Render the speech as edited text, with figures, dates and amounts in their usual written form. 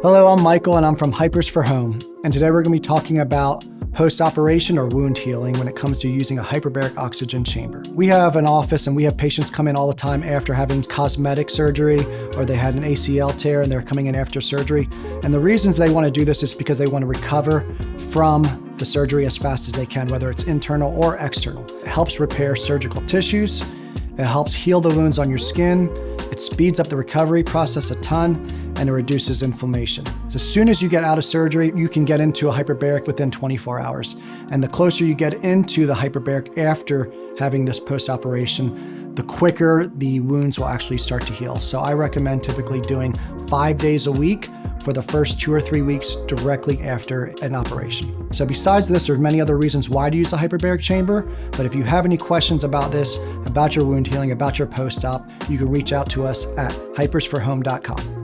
Hello, I'm Michael and I'm from Hypers for Home. And today we're going to be talking about post-operation or wound healing when it comes to using a hyperbaric oxygen chamber. We have an office and we have patients come in all the time after having cosmetic surgery or they had an ACL tear and they're coming in after surgery. And the reasons they want to do this is because they want to recover from the surgery as fast as they can, whether it's internal or external. It helps repair surgical tissues. It helps heal the wounds on your skin. It speeds up the recovery process a ton, and it reduces inflammation. So as soon as you get out of surgery, you can get into a hyperbaric within 24 hours. And the closer you get into the hyperbaric after having this post-operation, the quicker the wounds will actually start to heal. So I recommend typically doing 5 days a week for the first 2 or 3 weeks directly after an operation. So besides this, there's many other reasons why to use a hyperbaric chamber, but if you have any questions about this, about your wound healing, about your post-op, you can reach out to us at hypersforhome.com.